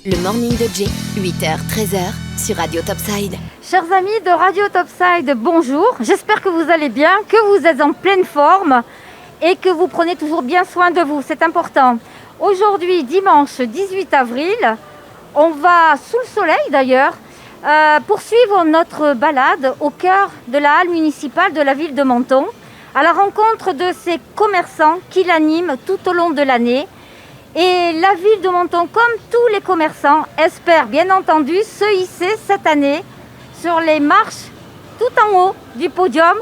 Le morning de Jay, 8h, 13h, sur Radio Topside. Chers amis de Radio Topside, bonjour. J'espère que vous allez bien, que vous êtes en pleine forme et que vous prenez toujours bien soin de vous, c'est important. Aujourd'hui, dimanche 18 avril, on va, sous le soleil d'ailleurs, poursuivre notre balade au cœur de la halle municipale de la ville de Menton, à la rencontre de ces commerçants qui l'animent tout au long de l'année. Et la ville de Menton, comme tous les commerçants, espère bien entendu se hisser cette année sur les marches tout en haut du podium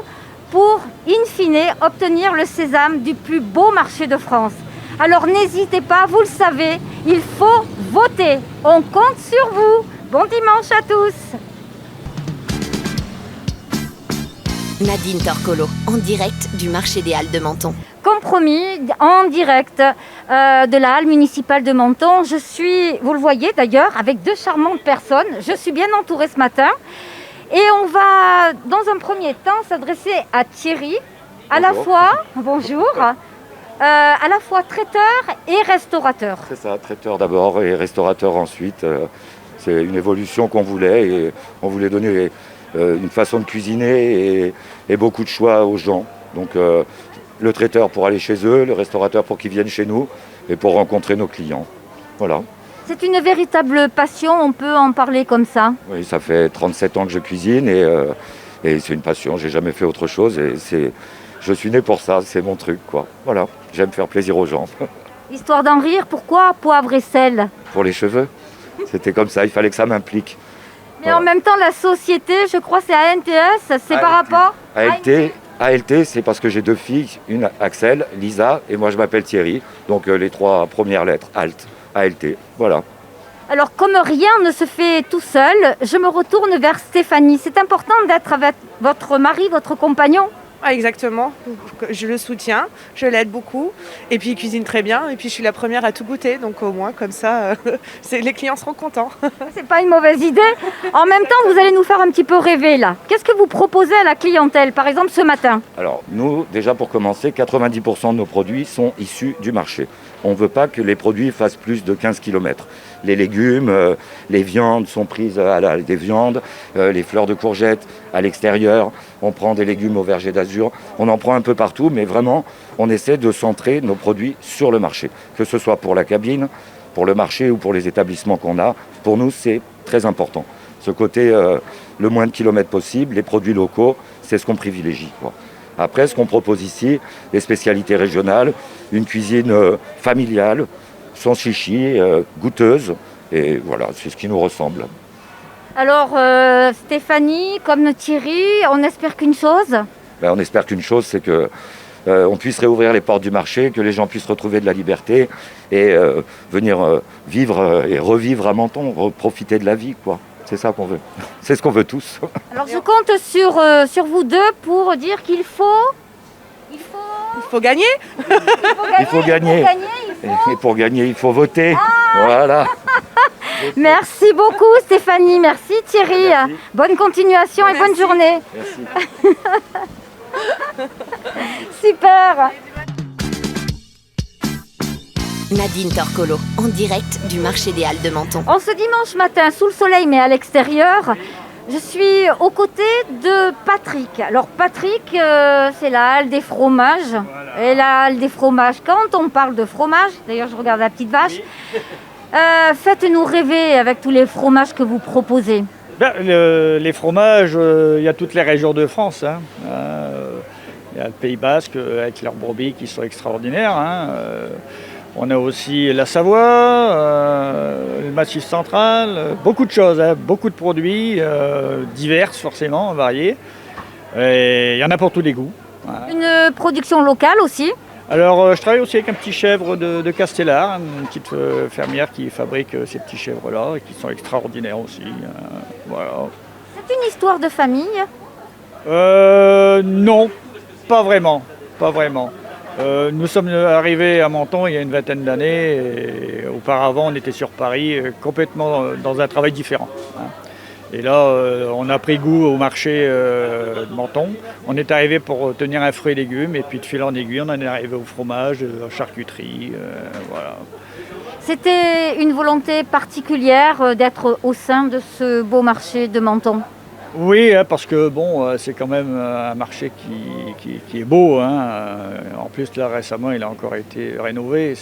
pour, in fine, obtenir le sésame du plus beau marché de France. Alors n'hésitez pas, vous le savez, il faut voter. On compte sur vous. Bon dimanche à tous. Nadine Torcolo, en direct du marché des Halles de Menton. Comme promis, en direct de la halle municipale de Menton, je suis, vous le voyez d'ailleurs, avec deux charmantes personnes. Je suis bien entourée ce matin. Et on va, dans un premier temps, s'adresser à Thierry, à la fois, bonjour, à la fois traiteur et restaurateur. C'est ça, traiteur d'abord et restaurateur ensuite. C'est une évolution qu'on voulait et on voulait donner une façon de cuisiner et beaucoup de choix aux gens. Donc le traiteur pour aller chez eux, le restaurateur pour qu'ils viennent chez nous et pour rencontrer nos clients. Voilà. C'est une véritable passion, on peut en parler comme ça. Oui, ça fait 37 ans que je cuisine et c'est une passion, j'ai jamais fait autre chose et je suis né pour ça, c'est mon truc quoi. Voilà, j'aime faire plaisir aux gens. Histoire d'en rire, pourquoi poivre et sel? Pour les cheveux, c'était comme ça, il fallait que ça m'implique. Mais voilà. En même temps, la société, je crois c'est ANTS, c'est par rapport à ALT, c'est parce que j'ai deux filles, une Axel, Lisa et moi je m'appelle Thierry, donc les trois premières lettres, ALT, voilà. Alors comme rien ne se fait tout seul, je me retourne vers Stéphanie. C'est important d'être avec votre mari, votre compagnon? Ah, exactement, je le soutiens, je l'aide beaucoup et puis il cuisine très bien et puis je suis la première à tout goûter, donc au moins comme ça les clients seront contents. C'est pas une mauvaise idée. En même temps, vous allez nous faire un petit peu rêver là. Qu'est-ce que vous proposez à la clientèle, par exemple ce matin? Alors nous, déjà pour commencer, 90% de nos produits sont issus du marché. On ne veut pas que les produits fassent plus de 15 km. Les légumes, les viandes sont prises des viandes, les fleurs de courgettes à l'extérieur. On prend des légumes au verger d'Azur. On en prend un peu partout, mais vraiment, on essaie de centrer nos produits sur le marché. Que ce soit pour la cabine, pour le marché ou pour les établissements qu'on a. Pour nous, c'est très important. Ce côté, le moins de kilomètres possible, les produits locaux, c'est ce qu'on privilégie, quoi. Après, ce qu'on propose ici, les spécialités régionales, une cuisine familiale, sans chichi, goûteuse, et voilà, c'est ce qui nous ressemble. Alors, Stéphanie, comme Thierry, on espère qu'une chose? On espère qu'une chose, c'est qu'on puisse réouvrir les portes du marché, que les gens puissent retrouver de la liberté et venir vivre et revivre à Menton, profiter de la vie, quoi. C'est ça qu'on veut. C'est ce qu'on veut tous. Alors je compte sur vous deux pour dire qu'il faut gagner. Il faut gagner. Et pour gagner, il faut voter. Voilà. Merci beaucoup Stéphanie, merci Thierry. Merci. Bonne continuation et bonne journée. Merci. Super. Nadine Torcolo, en direct du marché des Halles de Menton. En ce dimanche matin, sous le soleil mais à l'extérieur, je suis aux côtés de Patrick. Alors Patrick, c'est la halle des fromages. Voilà. Et la halle des fromages, quand on parle de fromage, d'ailleurs je regarde la petite vache, faites-nous rêver avec tous les fromages que vous proposez. Les fromages, il y a toutes les régions de France. Hein. Il y a le Pays Basque avec leurs brebis qui sont extraordinaires. Hein. On a aussi la Savoie, le Massif central, beaucoup de choses, hein, beaucoup de produits divers forcément, variés. Et il y en a pour tous les goûts. Voilà. Une production locale aussi? Alors je travaille aussi avec un petit chèvre de Castellar, une petite fermière qui fabrique ces petits chèvres-là et qui sont extraordinaires aussi. Voilà. C'est une histoire de famille? Non, pas vraiment. Nous sommes arrivés à Menton il y a une vingtaine d'années et auparavant on était sur Paris complètement dans un travail différent. Hein. Et là, on a pris goût au marché de Menton. On est arrivé pour tenir un fruit et légumes, et puis de fil en aiguille, on en est arrivé au fromage, à la charcuterie, voilà. C'était une volonté particulière d'être au sein de ce beau marché de Menton. Oui, parce que bon, c'est quand même un marché qui est beau. En plus, là, récemment, il a encore été rénové.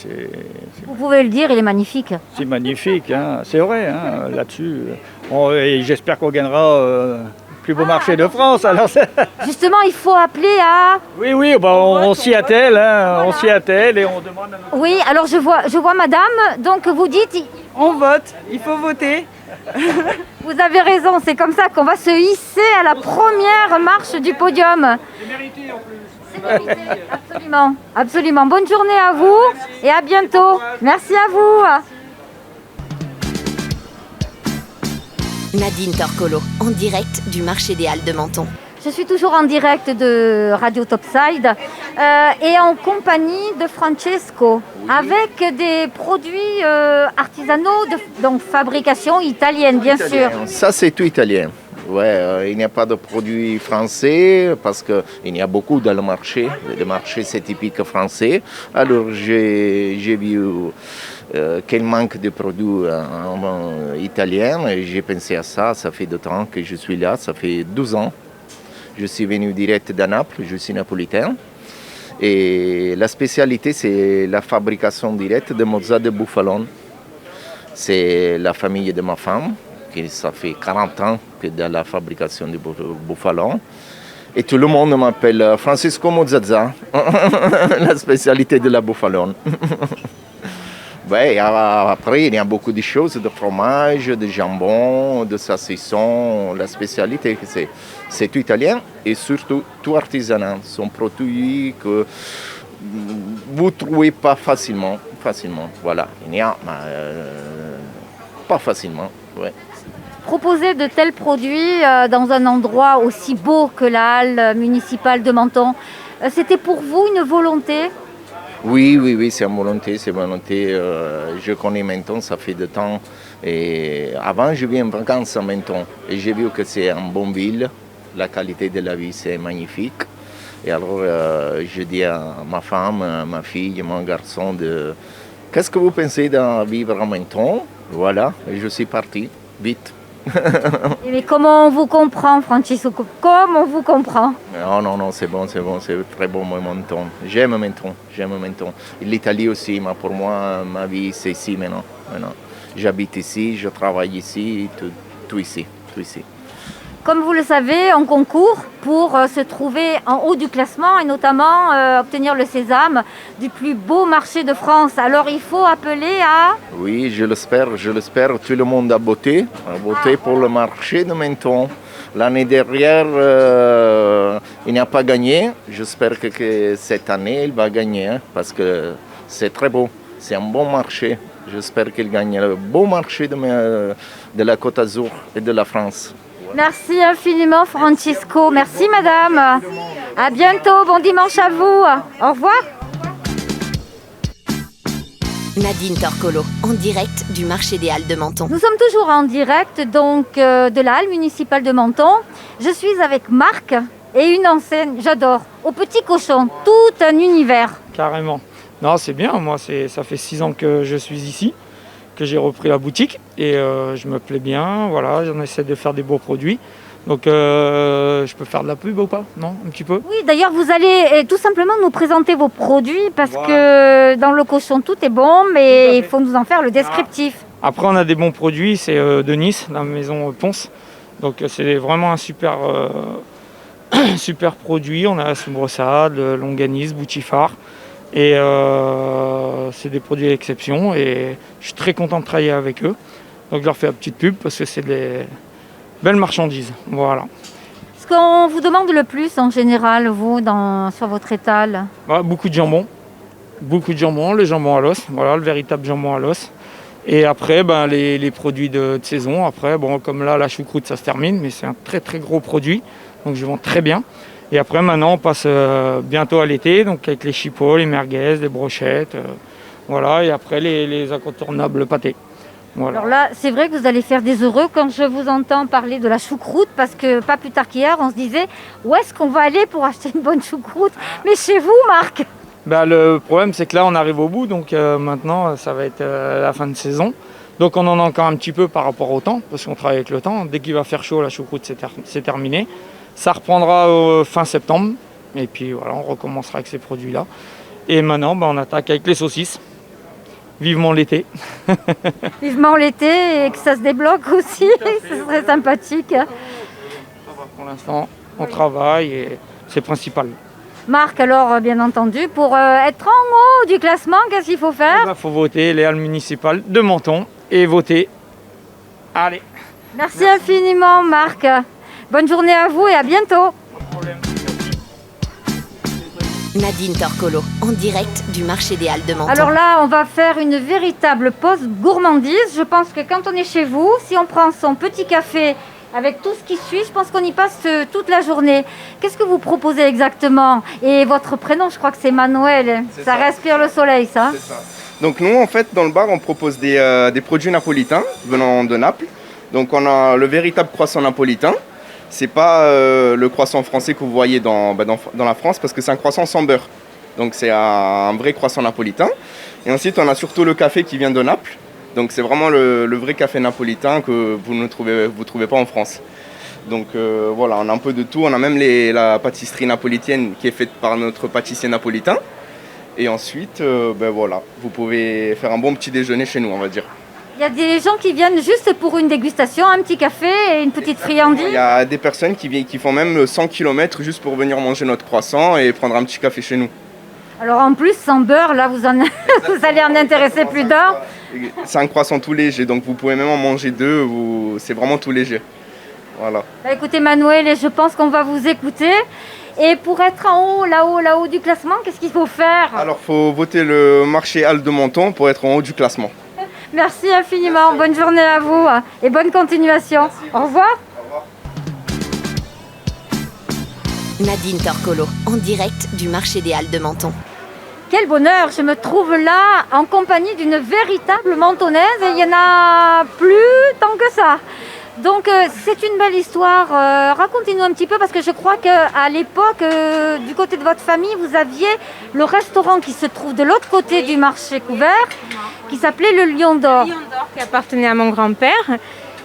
Vous pouvez le dire, il est magnifique. C'est magnifique, c'est vrai, là-dessus. Et j'espère qu'on gagnera le plus beau marché de France. Alors, Justement, il faut appeler à... oui, on s'y attelle, voilà. On s'y attelle et on demande à notre... Oui, alors je vois madame, donc vous dites... On vote, il faut voter. Vous avez raison, c'est comme ça qu'on va se hisser à la première marche du podium. C'est mérité en plus. C'est mérité, absolument, absolument. Bonne journée à vous et à bientôt. Merci à vous. Nadine Torcolo, en direct du marché des Halles de Menton. Je suis toujours en direct de Radio Topside et en compagnie de Francesco, avec des produits artisanaux, donc fabrication italienne, bien sûr. Ça, c'est tout italien. Ouais, il n'y a pas de produits français parce qu'il y a beaucoup dans le marché. Le marché, c'est typique français. Alors, j'ai vu qu'il manque de produits italiens et j'ai pensé à ça. Ça fait 2 ans que je suis là, ça fait 12 ans. Je suis venu direct de Naples, je suis napolitain. Et la spécialité, c'est la fabrication directe de mozza de bouffalon. C'est la famille de ma femme, qui ça fait 40 ans que dans la fabrication de bouffalon. Et tout le monde m'appelle Francisco Mozzazza, la spécialité de la bouffalon. Ouais, après, il y a beaucoup de choses, de fromage, de jambon, de saucisson. La spécialité, c'est tout italien et surtout tout artisanal. Ce sont produits que vous ne trouvez pas facilement. Voilà, il y a, pas facilement. Ouais. Proposer de tels produits dans un endroit aussi beau que la halle municipale de Menton, c'était pour vous une volonté ? Oui, c'est une volonté. Je connais Menton, ça fait 2 ans. Et avant, je viens en vacances à Menton et j'ai vu que c'est une bonne ville. La qualité de la vie, c'est magnifique. Et alors, je dis à ma femme, ma fille, mon garçon, qu'est-ce que vous pensez de vivre à Menton? Voilà, et je suis parti, vite. Mais comment on vous comprend, Francisco? Comment on vous comprend? Non, c'est bon, c'est très bon, Menton. J'aime Menton. L'Italie aussi, mais pour moi, ma vie, c'est ici maintenant. J'habite ici, je travaille ici, tout ici. Comme vous le savez, on concourt pour se trouver en haut du classement et notamment obtenir le sésame du plus beau marché de France. Alors il faut appeler à... Oui, je l'espère. Tout le monde a voté pour le marché de Menton. L'année dernière, il n'a pas gagné. J'espère que cette année, il va gagner parce que c'est très beau. C'est un bon marché. J'espère qu'il gagne le beau marché de la Côte d'Azur et de la France. Merci infiniment, Francisco. Merci, madame. À bientôt. Bon dimanche à vous. Au revoir. Nadine Torcolo, en direct du marché des Halles de Menton. Nous sommes toujours en direct de la halle municipale de Menton. Je suis avec Marc et une enseigne, j'adore, au Petit Cochon, tout un univers. Carrément. Non, c'est bien. Moi, ça fait 6 ans que je suis ici, que j'ai repris la boutique et je me plais bien, voilà, j'en essaie de faire des beaux produits. Donc je peux faire de la pub ou pas? Non, un petit peu? Oui, d'ailleurs vous allez tout simplement nous présenter vos produits parce que dans le cochon tout est bon, mais il faut nous en faire le descriptif. Après on a des bons produits, c'est de Nice, la maison Ponce. Donc c'est vraiment un super, super produit. On a la soubressade, le longanise, boutifard. Et c'est des produits d'exception et je suis très content de travailler avec eux. Donc je leur fais la petite pub parce que c'est des belles marchandises. Voilà. Ce qu'on vous demande le plus en général, vous, sur votre étal? Beaucoup de jambon, le jambon à l'os, voilà, le véritable jambon à l'os. Et après, les produits de saison. Après, comme là, la choucroute, ça se termine, mais c'est un très très gros produit, donc je vends très bien. Et après, maintenant, on passe bientôt à l'été, donc avec les chipots, les merguez, les brochettes, voilà. Et après, les incontournables pâtés. Voilà. Alors là, c'est vrai que vous allez faire des heureux quand je vous entends parler de la choucroute, parce que pas plus tard qu'hier, on se disait où est-ce qu'on va aller pour acheter une bonne choucroute? Mais chez vous, Marc. Le problème, c'est que là, on arrive au bout, donc maintenant, ça va être la fin de saison. Donc on en a encore un petit peu par rapport au temps, parce qu'on travaille avec le temps. Dès qu'il va faire chaud, la choucroute, c'est terminé. Ça reprendra fin septembre, et puis voilà, on recommencera avec ces produits-là. Et maintenant, on attaque avec les saucisses. Vivement l'été. Vivement l'été et que ça se débloque aussi, ce serait sympathique. Pour l'instant, on travaille et c'est principal. Marc, alors bien entendu, pour être en haut du classement, qu'est-ce qu'il faut faire? Il faut voter les halles municipales de Menton et voter. Allez. Merci infiniment, Marc. Bonne journée à vous et à bientôt. Nadine Torcolo, en direct du marché des Halles de Menton. Alors là, on va faire une véritable pause gourmandise. Je pense que quand on est chez vous, si on prend son petit café avec tout ce qui suit, je pense qu'on y passe toute la journée. Qu'est-ce que vous proposez exactement? Et votre prénom, je crois que c'est Manuel. Ça respire le soleil, ça. C'est ça. Donc nous, en fait, dans le bar, on propose des produits napolitains venant de Naples. Donc on a le véritable croissant napolitain. C'est pas le croissant français que vous voyez dans la France, parce que c'est un croissant sans beurre. Donc c'est un vrai croissant napolitain. Et ensuite, on a surtout le café qui vient de Naples. Donc c'est vraiment le vrai café napolitain que vous ne trouvez pas en France. Donc voilà, on a un peu de tout. On a même la pâtisserie napolitaine qui est faite par notre pâtissier napolitain. Et ensuite, voilà, vous pouvez faire un bon petit déjeuner chez nous, on va dire. Il y a des gens qui viennent juste pour une dégustation, un petit café et une petite friandise. Il y a des personnes qui font même 100 km juste pour venir manger notre croissant et prendre un petit café chez nous. Alors en plus, sans beurre, là, vous allez en intéresser plus d'un. C'est un croissant tout léger, donc vous pouvez même en manger deux, c'est vraiment tout léger. Voilà. Écoutez Manuel, je pense qu'on va vous écouter. Et pour être en haut, là-haut du classement, qu'est-ce qu'il faut faire? Alors il faut voter le marché Halles de Menton pour être en haut du classement. Merci infiniment, bonne journée à vous et bonne continuation. Merci. Au revoir. Au revoir. Nadine Torcolo, en direct du marché des Halles de Menton. Quel bonheur, je me trouve là en compagnie d'une véritable mentonnaise et il n'y en a plus tant que ça. Donc c'est une belle histoire, racontez-nous un petit peu parce que je crois qu'à l'époque, du côté de votre famille, vous aviez le restaurant qui se trouve de l'autre côté du marché couvert, qui s'appelait le Lion d'Or. Le Lion d'Or qui appartenait à mon grand-père.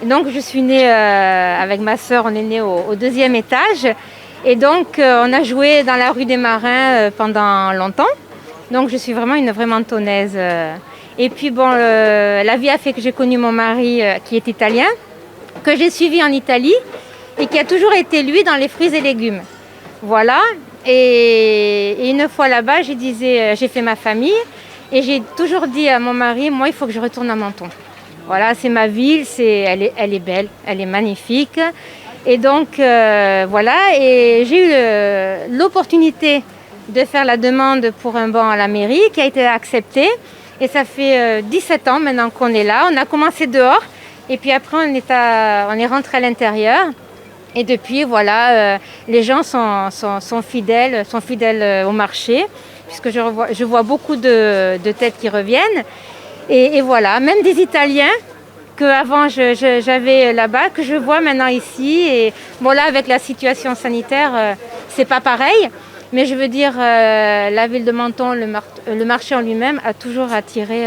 Et donc je suis née avec ma sœur, on est née au deuxième étage. Et donc on a joué dans la rue des Marins pendant longtemps. Donc je suis vraiment une vraie mentonnaise. Et puis bon, la vie a fait que j'ai connu mon mari qui est italien, que j'ai suivi en Italie et qui a toujours été lui dans les fruits et légumes. Voilà. Et une fois là-bas, j'ai fait ma famille et j'ai toujours dit à mon mari, moi il faut que je retourne à Menton. Voilà, c'est ma ville, elle est belle, elle est magnifique. Et donc voilà, et j'ai eu l'opportunité de faire la demande pour un banc à la mairie qui a été accepté. Et ça fait 17 ans maintenant qu'on est là. On a commencé dehors et puis après on est rentré à l'intérieur. Et depuis, voilà, les gens sont fidèles au marché, puisque je vois beaucoup de têtes qui reviennent. Et voilà, même des Italiens qu'avant j'avais là-bas, que je vois maintenant ici. Et voilà, avec la situation sanitaire, c'est pas pareil. Mais je veux dire, la ville de Menton, le marché en lui-même a toujours attiré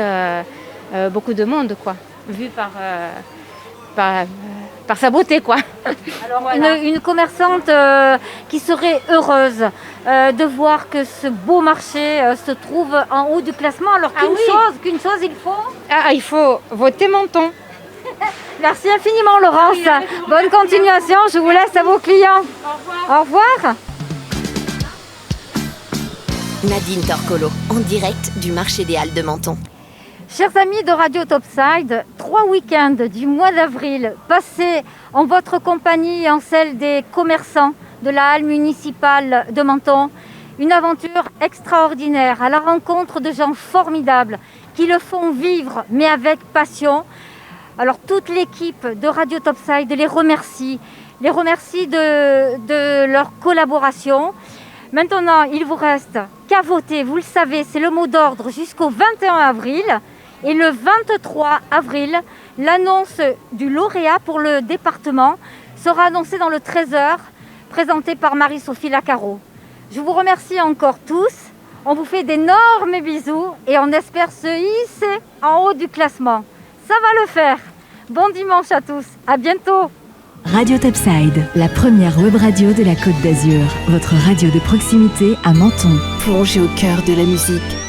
beaucoup de monde, quoi, vu par sa beauté, quoi. Alors, voilà. Une commerçante qui serait heureuse de voir que ce beau marché se trouve en haut du classement, alors qu'une chose il faut... il faut voter Menton. Merci infiniment, Laurence. Bonne continuation, je vous laisse à vos clients. Au revoir. Nadine Torcolo, en direct du marché des Halles de Menton. Chers amis de Radio Topside, 3 week-ends du mois d'avril passés en votre compagnie et en celle des commerçants de la halle municipale de Menton. Une aventure extraordinaire à la rencontre de gens formidables qui le font vivre, mais avec passion. Alors toute l'équipe de Radio Topside les remercie de leur collaboration. Maintenant, il vous reste qu'à voter, vous le savez, c'est le mot d'ordre jusqu'au 21 avril. Et le 23 avril, l'annonce du lauréat pour le département sera annoncée dans le 13h, présenté par Marie-Sophie Lacaro. Je vous remercie encore tous. On vous fait d'énormes bisous et on espère se hisser en haut du classement. Ça va le faire. Bon dimanche à tous. À bientôt. Radio Topside, la première web radio de la Côte d'Azur. Votre radio de proximité à Menton. Plongez au cœur de la musique